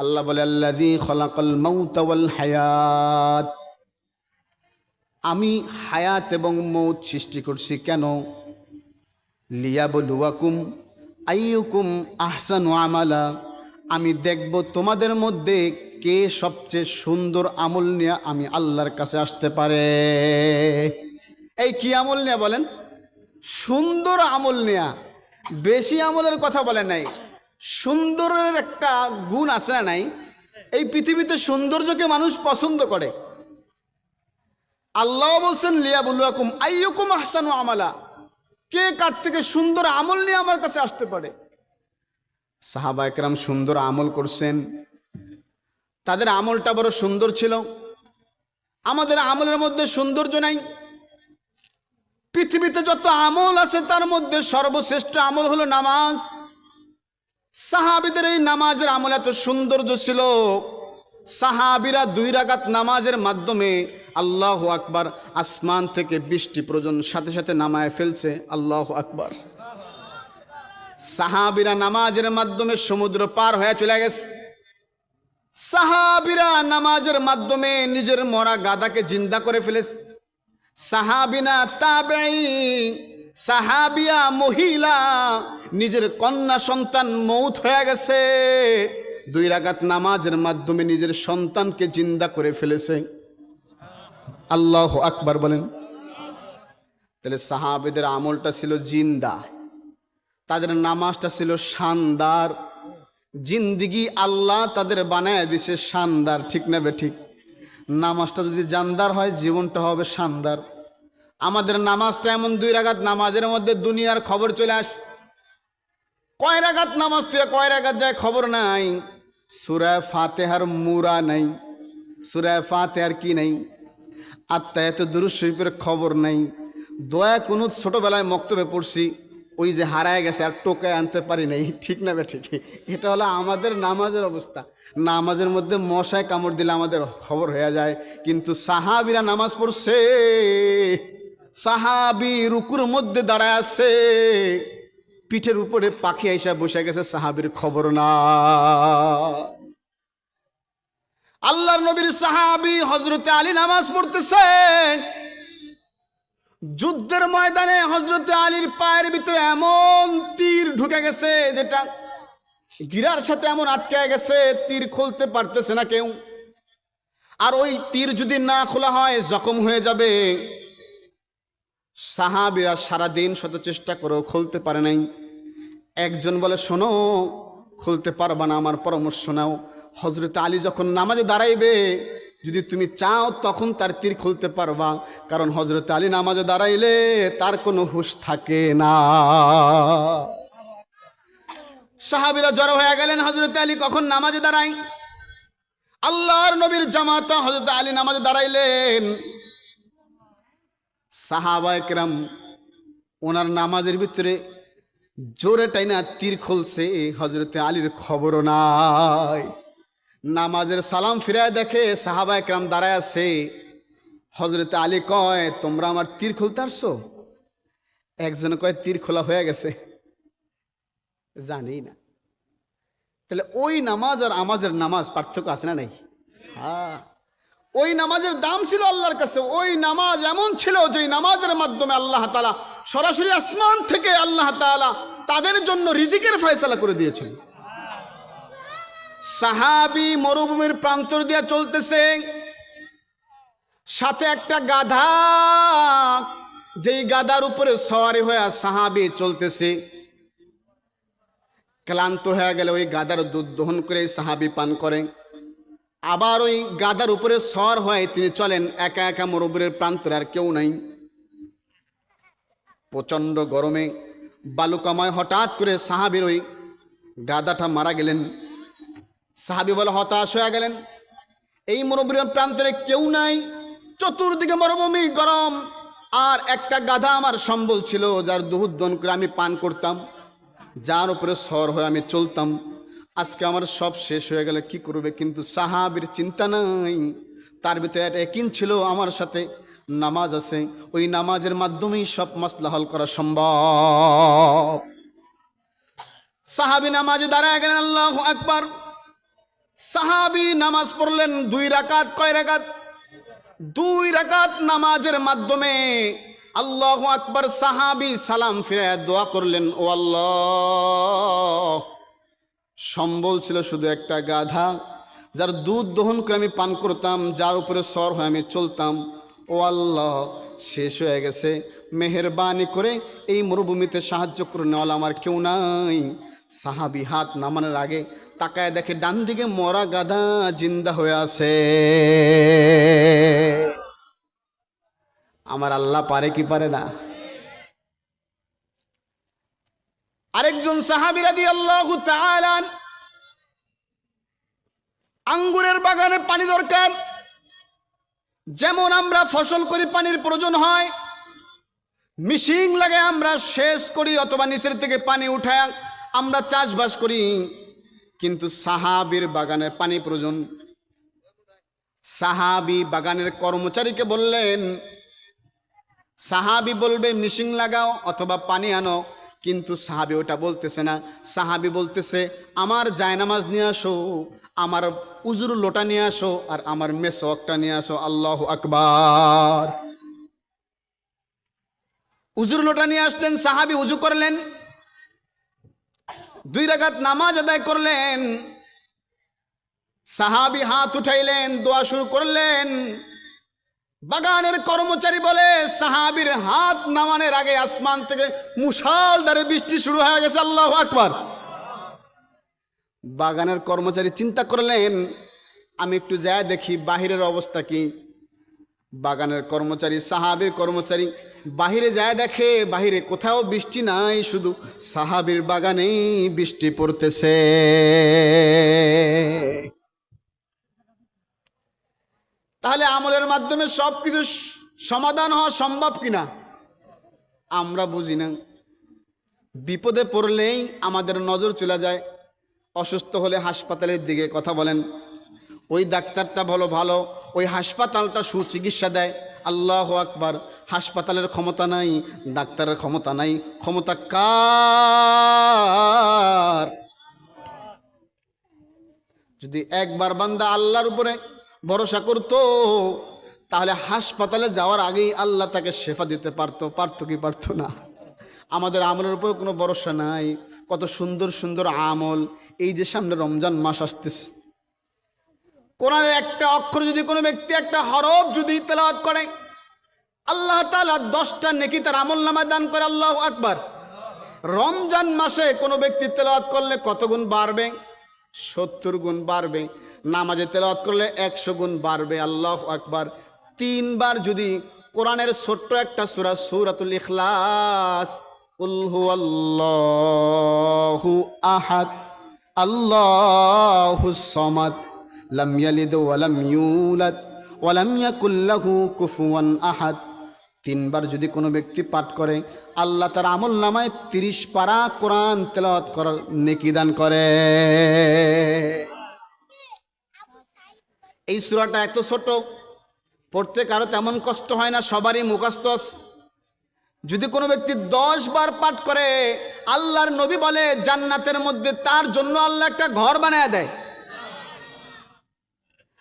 আল্লাহ বলে আল্লাযী খালাকাল মাউতা ওয়াল হায়াত, আমি হায়াত এবং মৌত সৃষ্টি করছি কেন? লিয়াবলুয়াকুম আইয়ুকুম আহসানু আমালা, আমি দেখব তোমাদের মধ্যে কে সবচেয়ে সুন্দর আমল নিয়ে আমি আল্লাহর কাছে আসতে পারে। এই কি আমল নিয়ে বলেন? সুন্দর আমল নিয়া। বেশি আমলের কথা বলেন নাই, সুন্দরের একটা গুণ আছে না নাই? এই পৃথিবীতে সৌন্দর্যকে মানুষ পছন্দ করে। আল্লাহ বলছেন লিয়াবলুয়াকুম আইয়ুকুম আহসানু আমালা, কে কার থেকে সুন্দর আমল নিয়ে আমার কাছে আসতে পারে। সাহাবা একরাম সুন্দর আমল করছেন, তাদের আমলটা বড় সুন্দর ছিল। আমাদের আমলের মধ্যে সৌন্দর্য নাই। পৃথিবীতে যত আমল আছে তার মধ্যে সর্বশ্রেষ্ঠ আমল হলো নামাজ। সাহাবীদের এই নামাজের আমল এত সৌন্দর্য ছিল, সাহাবীরা 2 রাকাত নামাজের মাধ্যমে আল্লাহু আকবার, আসমান থেকে বৃষ্টি প্রয়োজন সাথে সাথে নামায় ফেলছে। আল্লাহু আকবার। সাহাবীরা নামাজের মাধ্যমে সমুদ্র পার হয়ে চলে গেছে। সাহাবীরা নামাজের মাধ্যমে নিজের মরা গাদাকে জিন্দা করে ফেলেছে। সাহাবিনা তাবেঈ, সাহাবিয়া মহিলা, নিজের কন্যা সন্তান মৌত হয়ে গেছে, 2 রাকাত নামাজের মাধ্যমে নিজের সন্তানকে জিন্দা করে ফেলেছে। আল্লাহু আকবার বলেন। তাহলে সাহাবীদের আমলটা ছিল জিন্দা, তাদের নামাজটা ছিল শানদার। জিন্দিগি আল্লাহ তাদের বানায় দিছে শানদার, ঠিক না বে ঠিক? নামাজটা যদি জানদার হয় জীবনটা হবে শানদার। আমাদের নামাজটা এমন 2 রাকাত নামাজের মধ্যে দুনিয়ার খবর চলে আসে। কয় রাকাত নামাজ থেকে কয় রাকাত যায় খবর নাই। সূরা ফাতিহার মুরা নাই, সূরা ফাতিহার কি নাই, আত্মায়াত দুরূদ শরীফের খবর নাই। দোয়া কুনুত ছোটবেলায় মক্তবে পড়ছি, ওই যে হারায় গেছে আর টোকায় আনতে পারি নাই, ঠিক না বে ঠিক? এটা হলো আমাদের নামাজের অবস্থা। নামাজের মধ্যে মশায় কামড় দিলে আমাদের খবর হয়ে যায়, কিন্তু সাহাবীরা নামাজ পড়ছে, সাহাবী রুকুর মধ্যে দাঁড়ায় আছে, পিঠের উপরে পাখি আইসা বসে গেছে, সাহাবীর খবর না। আল্লাহর নবীর সাহাবী হযরতে আলী নামাজ পড়তেছেন। যুদ্ধের ময়দানে হযরতে আলীর পায়ের ভিতরে এমন তীর ঢুকে গেছে যেটা গিরার সাথে এমন আটকে গেছে, তীর খুলতে পারতেছে না কেউ। আর ওই তীর যদি না খোলা হয় জখম হয়ে যাবে। সাহাবীরা সারাদিন শত চেষ্টা করেও খুলতে পারে নাই। একজন বলে, শোনো, খুলতে পারবা না, আমার পরামর্শ নাও। হযরতে আলী যখন নামাজে দাঁড়াইবে, যদি তুমি চাও তখন তার তীর খুলতে পারবা, কারণ হযরতে আলী নামাজে দাঁড়াইলে তার কোনো হুঁশ থাকে না। সাহাবীরা জড়ো হয়ে গেলেন, হযরতে আলী কখন নামাজে দাঁড়ায়। আল্লাহর নবীর জামাত হযরতে আলী নামাজে দাঁড়াইলেন। সাহাবায়ে কেরাম ওনার নামাজের ভিতরে জোরে টাইনা তীর খুলছে, হযরতে আলীর খবরও নাই। নামাজের সালাম ফিরায় দেখে সাহাবায়ে কেরাম দাঁড়ায় আছে। হযরতে আলী কয়, তোমরা আমার তীর খুলতে আসছো? একজন কয়, তীর খোলা হয়ে গেছে। জানি না। তাহলে ওই নামাজ আর আমাদের নামাজ পার্থক্য আছে না নাই? হ্যাঁ, ওই নামাজের দাম ছিল আল্লাহর কাছে। ওই নামাজ এমন ছিল যে নামাজের মাধ্যমে আল্লাহ তাআলা সরাসরি আসমান থেকে আল্লাহ তাআলা তাদের জন্য রিজিকের ফয়সালা করে দিয়েছেন। সাহাবী মরুভূমির প্রান্তর দিয়ে চলতেছে, সাথে একটা গাধা, যেই গাধার উপরে সওয়ারি হয়ে সাহাবী চলতেছে। ক্লান্ত হয়ে গেলে ওই গাধার দুধ দহন করে সাহাবী পান করেন। আবার ওই গাধার উপরে সওয়ার হয়ে তিনি চলেন একা একা মরুভূমির প্রান্তরে, আর কেউ নাই। প্রচন্ড গরমে বালুকাময় হঠাৎ করে সাহাবীর ওই গাধাটা মারা গেলেন। সাহাবী বলে হতাশ হয়ে গেলেন, এই মরুভূমির প্রান্তরে কেউ নাই, চতুর্দিকে মরুভূমি, গরম, আর একটা গাধা আমার সম্বল ছিল, যার দুধ দহন করে আমি পান করতাম, যার উপরে সওয়ার হয়ে আমি চলতাম। আজকে আমার সব শেষ হয়ে গেলে কি করবে? কিন্তু সাহাবীর চিন্তা নাই, তার ভিতরে একটা ইয়াকিন ছিল আমার সাথে নামাজ আছে, ওই নামাজের মাধ্যমেই সব মাসলা হল করা সম্ভব। সাহাবী নামাজে দাঁড়ায় গেলেন, আল্লাহু আকবার। সাহাবী নামাজ পড়লেন 2 রাকাত। কয় রাকাত? 2 রাকাত নামাজের মাধ্যমে আল্লাহু আকবার। সাহাবী সালাম ফিরায়া দোয়া করলেন, ও আল্লাহ, সম্বল ছিল শুধু একটা গাধা, যার দুধ দহন করে আমি পান করতাম, যার উপরে সর হয়ে আমি চলতাম। ও আল্লাহ, শেষ হয়ে গেছে, মেহেরবানি করে এই মরুভূমিতে সাহায্য করে নেওয়ালা আমার কেউ নাই। সাহাবী হাত নামানোর আগে তাকায় দেখে ডান দিকে মরা গাধা জিন্দা হয়ে আছে। আমার আল্লাহ পারে কি পারে না? আরেকজন সাহাবী রাদিয়াল্লাহু তাআলা, আঙ্গুরের বাগানে পানি দরকার, যেমন আমরা ফসল করি পানির প্রয়োজন হয়, মিশিং লাগে আমরা সেচ করি অথবা নিচের থেকে পানি উঠায় আমরা চাষবাস করি, কিন্তু সাহাবীর বাগানে পানি প্রয়োজন। সাহাবী বাগানের কর্মচারীকে বললেন, সাহাবী বলবে মিশিং লাগাও অথবা পানি আনো, কিন্তু সাহাবী ওটা বলতেছে না। সাহাবী বলতেছে, আমার জায়নামাজ নিয়ে আসো, আমার উজুর লোটা নিয়ে আসো, আর আমার মেসওয়াকটা নিয়ে আসো। আল্লাহু আকবার। উজুর লোটা নিয়ে আসলেন, সাহাবী উজু করলেন, 2 রাকাত নামাজ আদায় করলেন। সাহাবী হাত উঠাইলেন, দোয়া শুরু করলেন। বাগানের কর্মচারী বলে, সাহাবীর হাত নামানোর আগে আসমান থেকে মুষলধারে বৃষ্টি শুরু হয়ে গেছে। আল্লাহু আকবার। বাগানের কর্মচারী চিন্তা করলেন, আমি একটু যায় দেখি বাহিরের অবস্থা কি। বাগানের কর্মচারী, সাহাবীর কর্মচারী বাহিরে যায় দেখে বাহিরে কোথাও বৃষ্টি নাই, শুধু সাহাবীর বাগানেই বৃষ্টি পড়তেছে। তাহলে আমলের মাধ্যমে সবকিছু সমাধান হওয়া সম্ভব কিনা আমরা বুঝি না। বিপদে পড়লেই আমাদের নজর চলে যায়, অসুস্থ হলে হাসপাতালের দিকে কথা বলেন, ওই ডাক্তারটা ভালো, ওই হাসপাতালটা সুচিকিৎসা দেয়। আল্লাহু আকবার। হাসপাতালের ক্ষমতা নাই, ডাক্তারের ক্ষমতা নাই, ক্ষমতা কার? যদি একবার বান্দা আল্লাহর উপরে ভরসা করতো, তাহলে হাসপাতালে যাওয়ার আগেই আল্লাহ তাকে শেফা দিতে পারতো কি পারতো না? আমাদের আমলের উপর কোনো ভরসা নাই। কত সুন্দর সুন্দর আমল। এই যে সামনে রমজান মাস আসতেছে, কোরআনের একটা অক্ষর যদি কোনো ব্যক্তি, একটা হরফ যদি তেলাওয়াত করে, আল্লাহ তাআলা 10টা নেকি তার আমলনামায় দান করে। আল্লাহু আকবার। রমজান মাসে কোনো ব্যক্তি তেলাওয়াত করলে কত গুণ বাড়বে? 70 গুণ বাড়বে। নামাজে তেলাওয়াত করলে 100 গুণ বাড়বে। আল্লাহু আকবার। 3 বার যদি কোরআনের ছোট্ট একটা সূরা, সূরাতুল ইখলাস, কুল হুয়াল্লাহু আহাদ আল্লাহুস সামাদ লাম ইয়ালিদ ওয়া লাম ইউলাদ ওয়া লাম ইয়াকুল লাহু কুফুয়ান আহাদ, 3 বার যদি কোনো ব্যক্তি পাঠ করে, আল্লাহ তার আমলনামায় 30 পারা কোরআন তেলাওয়াত করার নেকি দান করে। এই সূরাটা এত ছোট, পড়তে কারো তেমন কষ্ট হয় না, সবারই মুখস্থ আছে। যদি কোনো ব্যক্তি 10 বার পাঠ করে, আল্লাহর নবী বলে জান্নাতের মধ্যে তার জন্য আল্লাহ একটা ঘর বানায় দেয়।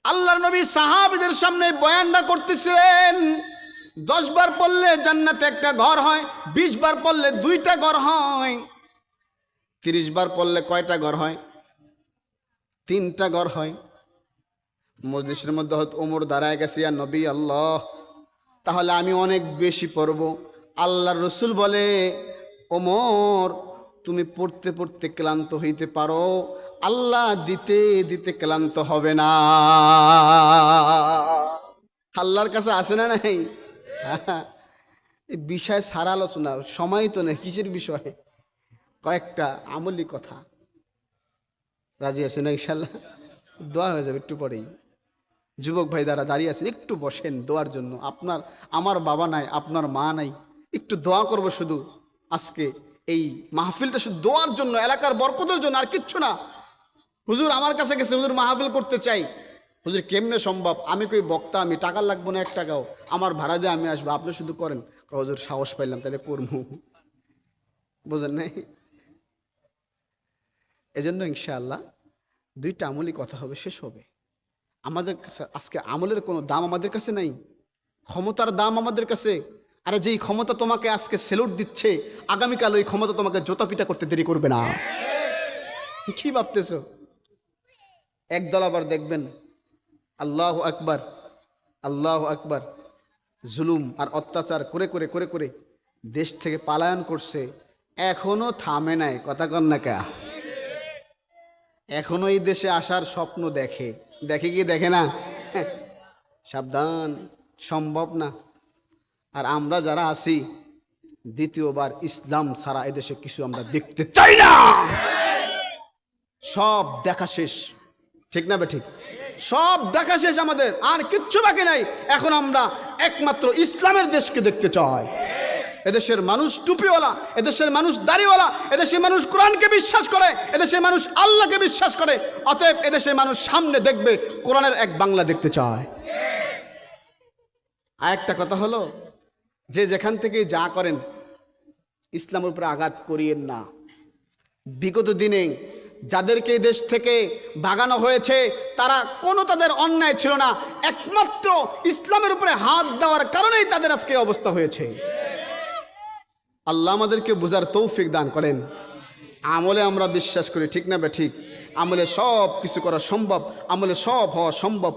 আল্লাহর নবী সাহাবীদের সামনে বয়ানটা করতেছিলেন, 10 বার পড়লে জান্নাতে একটা ঘর হয়, 20 বার পড়লে 2টা ঘর হয়, 30 বার পড়লে কয়টা ঘর হয়? 3টা ঘর হয়। মজলিসের মধ্যে হয়তো ওমর দাঁড়ায় গেছে, ইয়া নবী আল্লাহ, তাহলে আমি অনেক বেশি পড়ব। আল্লাহর রসুল বলে, ওমর তুমি পড়তে পড়তে ক্লান্ত হইতে পারো, আল্লাহ দিতে দিতে ক্লান্ত হবে না। আল্লাহর কাছে আসে না নাই? এই বিষয় সারা আলোচনা, সময় তো নেই। কিসের বিষয়? কয়েকটা আমলি কথা। রাজি আছে না ইনশাল্লাহ? দোয়া হয়ে যাবে একটু পরেই। যুবক ভাই দ্বারা দাঁড়িয়ে আছেন, একটু বসেন দোয়ার জন্য। আমার বাবা নাই, আপনার মা নাই, একটু দোয়া করব শুধু। আজকে এই মাহফিলটা শুধু দোয়ার জন্য, এলাকার বরকতের জন্য, আর কিচ্ছু না। হুজুর আমার কাছে গেছে, হুজুর মাহফিল করতে চাই। হুজুর কেমনে সম্ভব? আমি কই বক্তা, আমি টাকা লাগবো না 1 টাকাও, আমার ভাড়া দিয়ে আমি আসবো, আপনি শুধু করেন। হুজুর সাহস পাইলাম, তাহলে করবো। বুঝেন নাই? এজন্য ইনশাআল্লাহ দুইটা আমলই কথা হবে, শেষ হবে। আমাদের কাছে আজকে আমলের কোনো দাম আমাদের কাছে নাই, ক্ষমতার দাম আমাদের কাছে। আরে যেই ক্ষমতা তোমাকে আজকে সেলুট দিচ্ছে, আগামীকাল ওই ক্ষমতা তোমাকে জোতা পিটা করতে দেরি করবে না। কি ভাবতেছ? একদল আবার দেখবেন আল্লাহ আকবার, আল্লাহ আকবার, জুলুম আর অত্যাচার করে করে করে করে দেশ থেকে পালায়ন করছে, এখনো থামে নাই। কথা কন না কা? এখনো এই দেশে আসার স্বপ্ন দেখে। দেখে কি দেখে না? সাবধান, সম্ভব না। আর আমরা যারা আছি, দ্বিতীয়বার ইসলাম ছাড়া এদেশে কিছু আমরা দেখতে চাই না। সব দেখা শেষ, ঠিক না ঠিক? সব দেখা শেষ আমাদের, আর কিচ্ছু বাকি নাই। এখন আমরা একমাত্র ইসলামের দেশকে দেখতে চাই। এদেশের মানুষ টুপিওয়ালা, এদেশের মানুষ দাড়িওয়ালা, এদেশের মানুষ কোরআনকে বিশ্বাস করে, এদেশের মানুষ আল্লাহকে বিশ্বাস করে। অতএব এদেশের মানুষ সামনে দেখবে, কোরআনের এক বাংলা দেখতে চায়। আর একটা কথা হলো, যে যেখান থেকে যা করেন ইসলামের উপরে আঘাত করিয়েন না। বিগত দিনে যাদেরকে দেশ থেকে ভাগানো হয়েছে, তারা কোনো তাদের অন্যায় ছিল না, একমাত্র ইসলামের উপরে হাত দেওয়ার কারণেই তাদের আজকে অবস্থা হয়েছে। আল্লাহ আমাদেরকে বুঝার তৌফিক দান করেন। আমলে আমরা বিশ্বাস করি, ঠিক না ঠিক? আমলে সব কিছু করা সম্ভব, আমলে সব হওয়া সম্ভব।